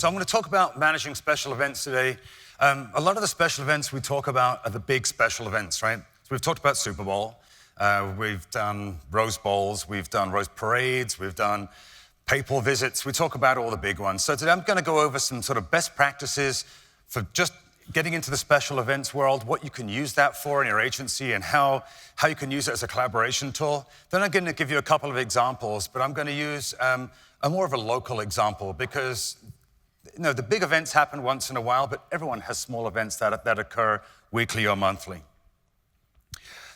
So I'm going to talk about managing special events today. A lot of the special events we talk about are the big special events, right? So we've talked about Super Bowl, we've done Rose Bowls, we've done Rose Parades, we've done papal visits. We talk about all the big ones. So today I'm going to go over some sort of best practices for just getting into the special events world, what you can use that for in your agency, and how you can use it as a collaboration tool. Then I'm going to give you a couple of examples, but I'm going to use a more of a local example because the big events happen once in a while, but everyone has small events that occur weekly or monthly.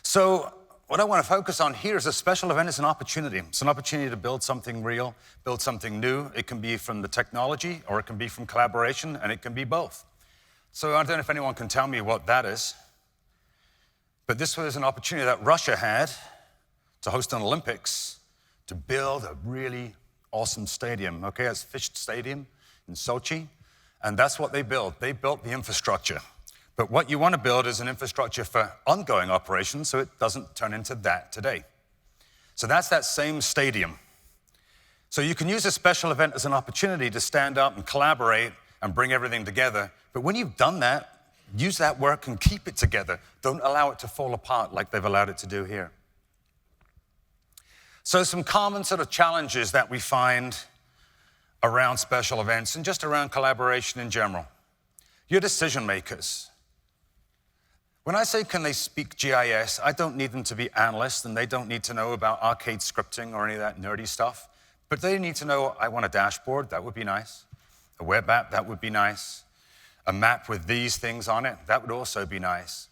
So what I want to focus on here is a special event is an opportunity. It's an opportunity to build something real, build something new. It can be from the technology, or it can be from collaboration, and it can be both. So I don't know if anyone can tell me what that is, but this was an opportunity that Russia had to host an Olympics, to build a really awesome stadium. Okay, it's Fish Stadium in Sochi, and that's what they built. They built the infrastructure. But what you want to build is an infrastructure for ongoing operations so it doesn't turn into that today. So that's that same stadium. So you can use a special event as an opportunity to stand up and collaborate and bring everything together. But when you've done that, use that work and keep it together. Don't allow it to fall apart like they've allowed it to do here. So some common sort of challenges that we find around special events and just around collaboration in general. Your decision makers. When I say can they speak GIS, I don't need them to be analysts and they don't need to know about arcade scripting or any of that nerdy stuff, but they need to know, I want a dashboard, that would be nice. A web app, that would be nice. A map with these things on it, that would also be nice.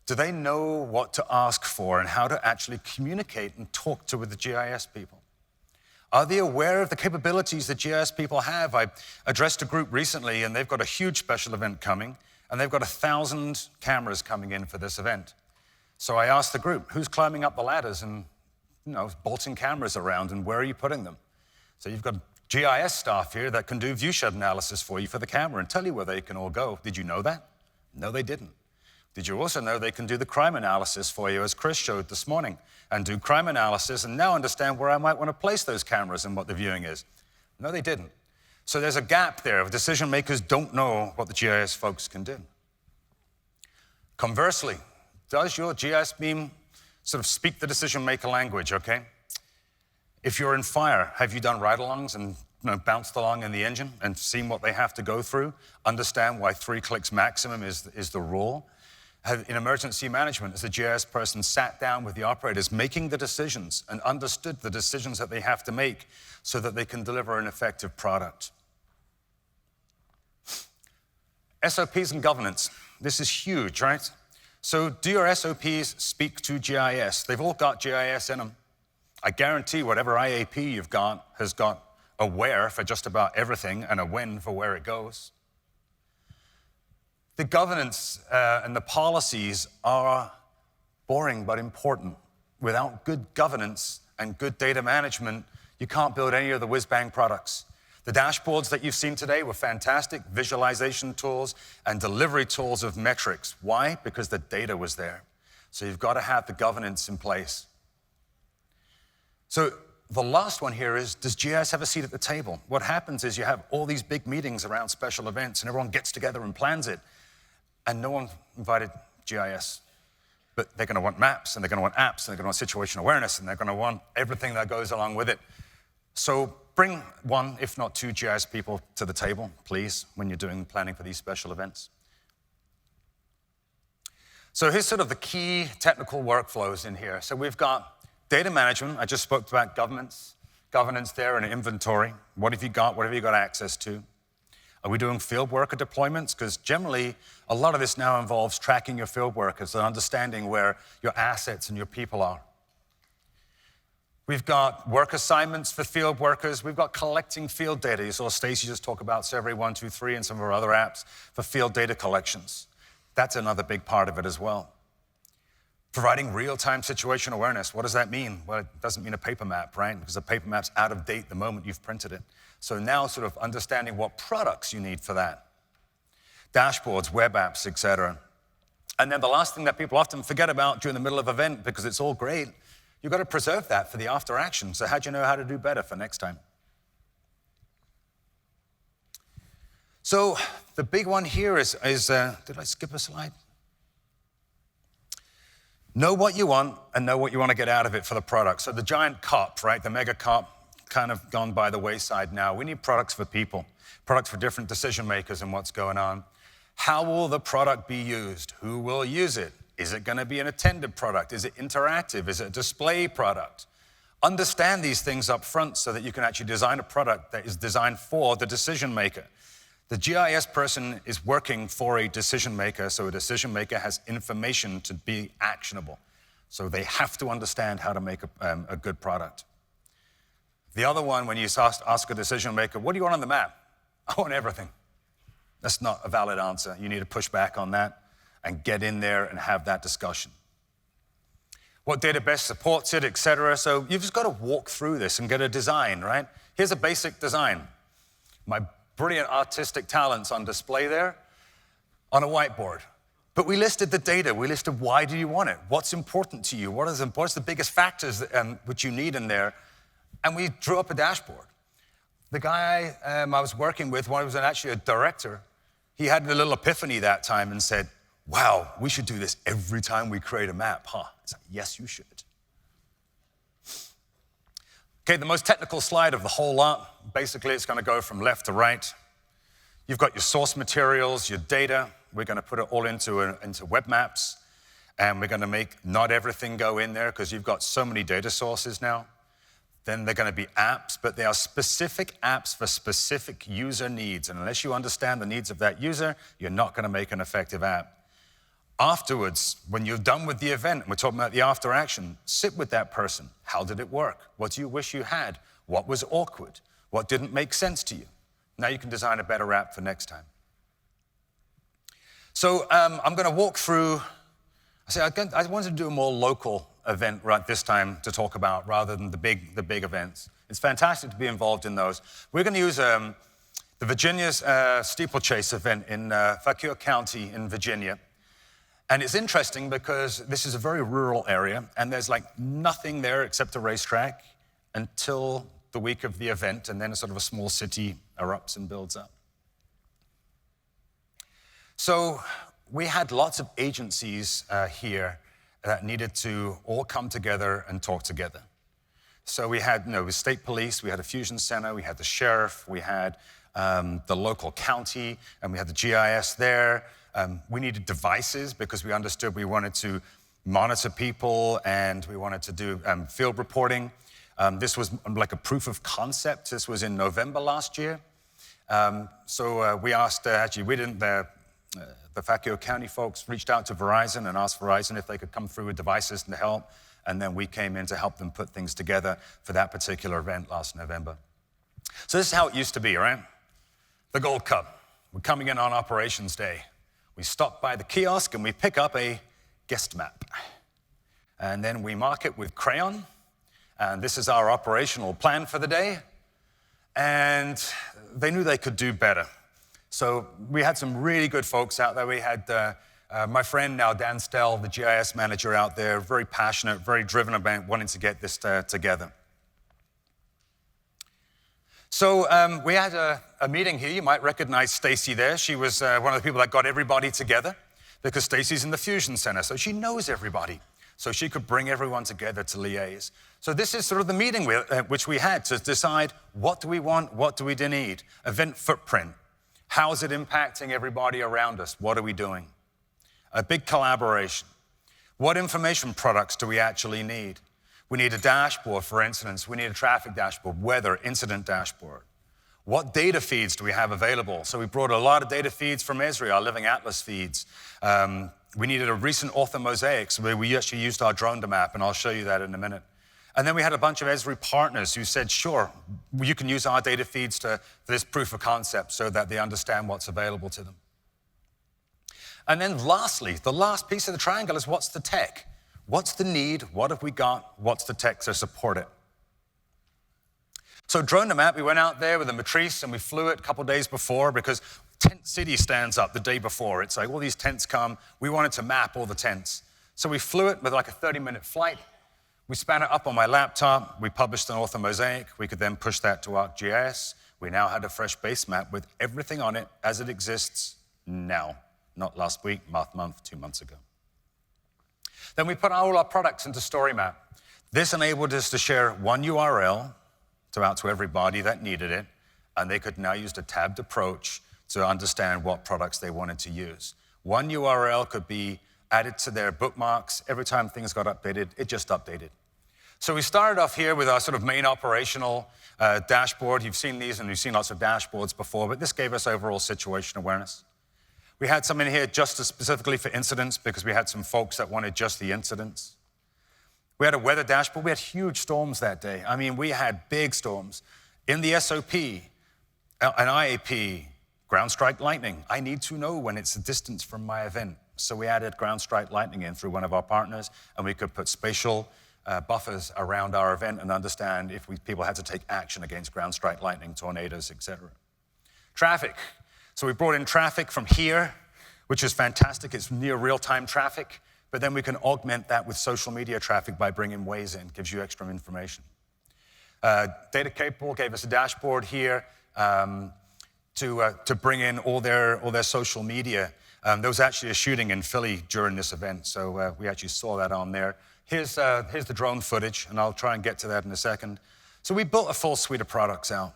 Do they know what to ask for and how to actually communicate and talk to with the GIS people? Are they aware of the capabilities that GIS people have? I addressed a group recently and they've got a huge special event coming and they've got 1,000 cameras coming in for this event. So I asked the group, who's climbing up the ladders and bolting cameras around and where are you putting them? So you've got GIS staff here that can do viewshed analysis for you for the camera and tell you where they can all go. Did you know that? No, they didn't. Did you also know they can do the crime analysis for you, as Chris showed this morning, and do crime analysis and now understand where I might want to place those cameras and what the viewing is? No, they didn't. So there's a gap there. Decision makers don't know what the GIS folks can do. Conversely, does your GIS beam sort of speak the decision maker language, okay? If you're in fire, have you done ride-alongs and bounced along in the engine and seen what they have to go through? Understand why 3 clicks maximum is the rule? In emergency management, as a GIS person sat down with the operators making the decisions and understood the decisions that they have to make so that they can deliver an effective product. SOPs and governance. This is huge, right? So do your SOPs speak to GIS? They've all got GIS in them. I guarantee whatever IAP you've got has got a where for just about everything and a when for where it goes. The governance and the policies are boring but important. Without good governance and good data management, you can't build any of the whiz-bang products. The dashboards that you've seen today were fantastic visualization tools and delivery tools of metrics. Why? Because the data was there. So you've got to have the governance in place. So the last one here is, does GIS have a seat at the table? What happens is you have all these big meetings around special events and everyone gets together and plans it. And no one invited GIS. But they're going to want maps, and they're going to want apps, and they're going to want situation awareness, and they're going to want everything that goes along with it. So bring 1, if not 2 GIS people to the table, please, when you're doing planning for these special events. So here's sort of the key technical workflows in here. So we've got data management. I just spoke about governance there and inventory. What have you got? What have you got access to? Are we doing field worker deployments? Because generally, a lot of this now involves tracking your field workers and understanding where your assets and your people are. We've got work assignments for field workers. We've got collecting field data. You saw Stacy just talk about Survey 123 and some of our other apps for field data collections. That's another big part of it as well. Providing real-time situation awareness. What does that mean? Well, it doesn't mean a paper map, right? Because a paper map's out of date the moment you've printed it. So now sort of understanding what products you need for that. Dashboards, web apps, etc. And then the last thing that people often forget about during the middle of an event, because it's all great, you've got to preserve that for the after action. So how do you know how to do better for next time? So the big one here is did I skip a slide? Know what you want and know what you want to get out of it for the product. So the giant cop, right, the mega cop, kind of gone by the wayside now. We need products for people, products for different decision makers and what's going on. How will the product be used? Who will use it? Is it going to be an attended product? Is it interactive? Is it a display product? Understand these things up front so that you can actually design a product that is designed for the decision maker. The GIS person is working for a decision maker, so a decision maker has information to be actionable. So they have to understand how to make a good product. The other one, when you ask a decision maker, what do you want on the map? I want everything. That's not a valid answer. You need to push back on that and get in there and have that discussion. What data best supports it, et cetera. So you've just got to walk through this and get a design, right? Here's a basic design. My brilliant artistic talents on display there on a whiteboard. But we listed the data. We listed why do you want it? What's important to you? What's the biggest factors which you need in there? And we drew up a dashboard. The guy I was working with, one was actually a director, he had a little epiphany that time and said, wow, we should do this every time we create a map, huh? It's like, yes, you should. Okay, the most technical slide of the whole lot. Basically, it's going to go from left to right. You've got your source materials, your data. We're going to put it all into web maps, and we're going to make not everything go in there because you've got so many data sources now. Then they're going to be apps, but they are specific apps for specific user needs. And unless you understand the needs of that user, you're not going to make an effective app. Afterwards, when you're done with the event, and we're talking about the after action, sit with that person. How did it work? What do you wish you had? What was awkward? What didn't make sense to you? Now you can design a better app for next time. So I'm going to walk through. I wanted to do a more local event right this time to talk about rather than the big events. It's fantastic to be involved in those. We're going to use the Virginia's steeplechase event in Fauquier County in Virginia. And it's interesting because this is a very rural area, and there's like nothing there except a racetrack until the week of the event, and then a sort of a small city erupts and builds up. So we had lots of agencies here that needed to all come together and talk together. So we had, the state police, we had a fusion center, we had the sheriff, we had the local county, and we had the GIS there. We needed devices because we understood we wanted to monitor people and we wanted to do field reporting. This was like a proof of concept. This was in November last year. So we asked, the Fauquier County folks reached out to Verizon and asked Verizon if they could come through with devices to help. And then we came in to help them put things together for that particular event last November. So this is how it used to be, right? The Gold Cup. We're coming in on Operations Day. We stop by the kiosk and we pick up a guest map. And then we mark it with crayon. And this is our operational plan for the day. And they knew they could do better. So we had some really good folks out there. We had my friend now, Dan Stell, the GIS manager out there, very passionate, very driven about wanting to get this together. So we had a meeting here. You might recognize Stacy there. She was one of the people that got everybody together because Stacy's in the Fusion Center, so she knows everybody. So she could bring everyone together to liaise. So this is sort of the meeting which we had to decide what do we want, what do we need? Event footprint. How is it impacting everybody around us? What are we doing? A big collaboration. What information products do we actually need? We need a dashboard, for instance. We need a traffic dashboard, weather, incident dashboard. What data feeds do we have available? So we brought a lot of data feeds from Esri, our Living Atlas feeds. We needed a recent orthomosaics where we actually used our drone to map, and I'll show you that in a minute. And then we had a bunch of Esri partners who said, sure, you can use our data feeds for this proof of concept so that they understand what's available to them. And then lastly, the last piece of the triangle is what's the tech? What's the need? What have we got? What's the tech to support it? So drone to map, we went out there with a matrice and we flew it a couple days before because Tent City stands up the day before. It's like all these tents come. We wanted to map all the tents. So we flew it with like a 30-minute flight. We span it up on my laptop. We published an orthomosaic. We could then push that to ArcGIS. We now had a fresh base map with everything on it as it exists now, not last week, month, 2 months ago. Then we put all our products into Story Map. This enabled us to share one URL out to everybody that needed it, and they could now use the tabbed approach to understand what products they wanted to use. One URL could be added to their bookmarks. Every time things got updated, it just updated. So we started off here with our sort of main operational dashboard. You've seen these, and you've seen lots of dashboards before, but this gave us overall situation awareness. We had some in here just specifically for incidents because we had some folks that wanted just the incidents. We had a weather dashboard. We had huge storms that day. I mean, we had big storms. In the SOP, an IAP, ground strike lightning. I need to know when it's a distance from my event. So we added ground strike lightning in through one of our partners, and we could put spatial buffers around our event and understand if people had to take action against ground strike lightning, tornadoes, etc. Traffic. So we brought in traffic from here, which is fantastic. It's near real-time traffic, but then we can augment that with social media traffic by bringing Waze in, gives you extra information. Data Capable gave us a dashboard here to bring in all their social media. There was actually a shooting in Philly during this event, so we actually saw that on there. Here's the drone footage, and I'll try and get to that in a second. So we built a full suite of products out.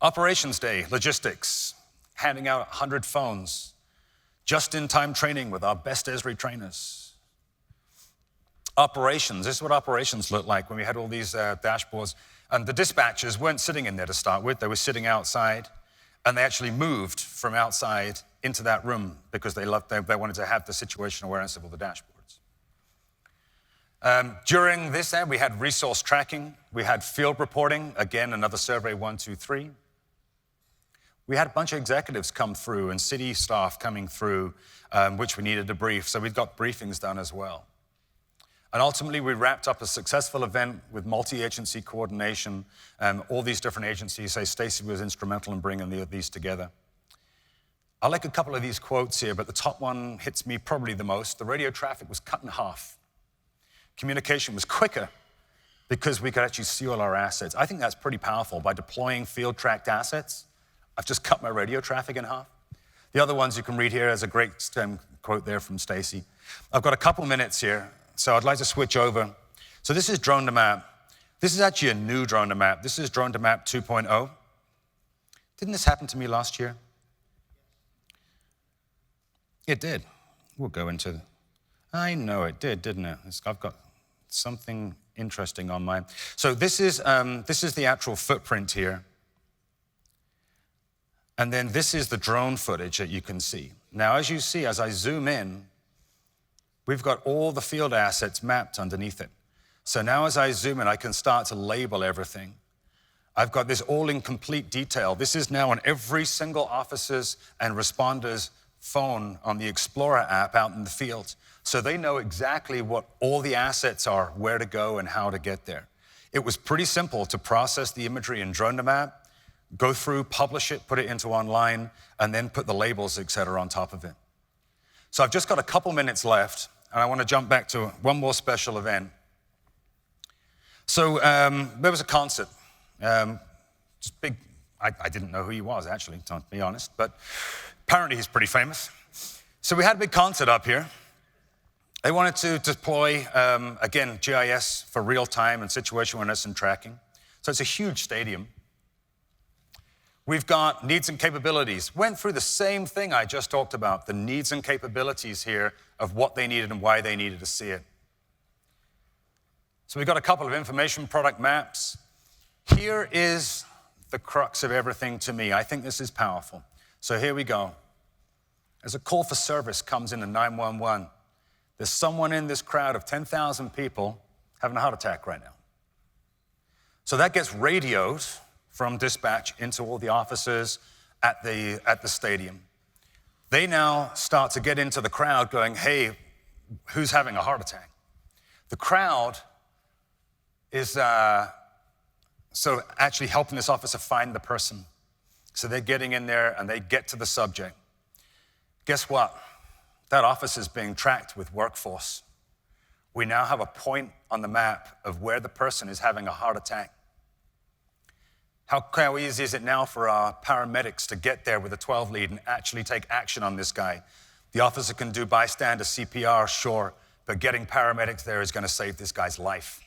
Operations Day, logistics, handing out 100 phones, just-in-time training with our best Esri trainers. Operations, this is what operations looked like when we had all these dashboards. And the dispatchers weren't sitting in there to start with, they were sitting outside, and they actually moved from outside into that room because they wanted to have the situation awareness of all the dashboards. During this, we had resource tracking, we had field reporting, again, another survey 1, 2, 3. We had a bunch of executives come through and city staff coming through, which we needed to brief, so we've got briefings done as well. And ultimately, we wrapped up a successful event with multi-agency coordination, all these different agencies. Say Stacy was instrumental in bringing these together. I like a couple of these quotes here, but the top one hits me probably the most. The radio traffic was cut in half. Communication was quicker because we could actually see all our assets. I think that's pretty powerful. By deploying field-tracked assets, I've just cut my radio traffic in half. The other ones you can read here as a great quote there from Stacy. I've got a couple minutes here, so I'd like to switch over. So this is Drone to Map. This is actually a new Drone to Map. This is Drone to Map 2.0. Didn't this happen to me last year? It did. We'll go into I know it did, didn't it? I've got something interesting on mine. So this is the actual footprint here. And then this is the drone footage that you can see. Now, as you see, as I zoom in, we've got all the field assets mapped underneath it. So now as I zoom in, I can start to label everything. I've got this all in complete detail. This is now on every single officer's and responder's phone on the Explorer app out in the field. So they know exactly what all the assets are, where to go and how to get there. It was pretty simple to process the imagery in Drone to Map, go through, publish it, put it into online, and then put the labels, et cetera, on top of it. So I've just got a couple minutes left, and I want to jump back to one more special event. So there was a concert. Just big. I didn't know who he was, actually, to be honest, but apparently he's pretty famous. So we had a big concert up here. They wanted to deploy, again, GIS for real-time and situation awareness and tracking. So it's a huge stadium. We've got needs and capabilities. Went through the same thing I just talked about, the needs and capabilities here of what they needed and why they needed to see it. So we've got a couple of information product maps. Here is the crux of everything to me. I think this is powerful. So here we go. As a call for service comes into 911, there's someone in this crowd of 10,000 people having a heart attack right now. So that gets radioed from dispatch into all the officers at the stadium. They now start to get into the crowd going, hey, who's having a heart attack? The crowd is so actually helping this officer find the person. So they're getting in there and they get to the subject. Guess what? That officer is being tracked with workforce. We now have a point on the map of where the person is having a heart attack. How easy is it now for our paramedics to get there with a 12 lead and actually take action on this guy? The officer can do bystander CPR, sure, but getting paramedics there is going to save this guy's life.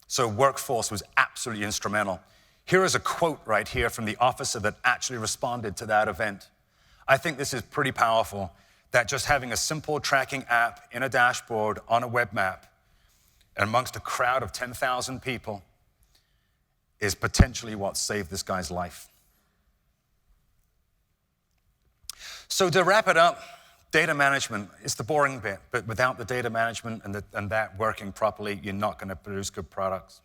So workforce was absolutely instrumental. Here is a quote right here from the officer that actually responded to that event. I think this is pretty powerful, that just having a simple tracking app in a dashboard on a web map amongst a crowd of 10,000 people is potentially what saved this guy's life. So to wrap it up, data management is the boring bit, but without the data management and that working properly, you're not going to produce good products.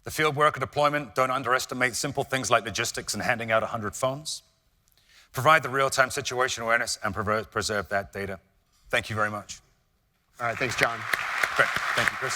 The field worker deployment, don't underestimate simple things like logistics and handing out 100 phones. Provide the real-time situation awareness and preserve that data. Thank you very much. All right, thanks, John. Great. Thank you, Chris.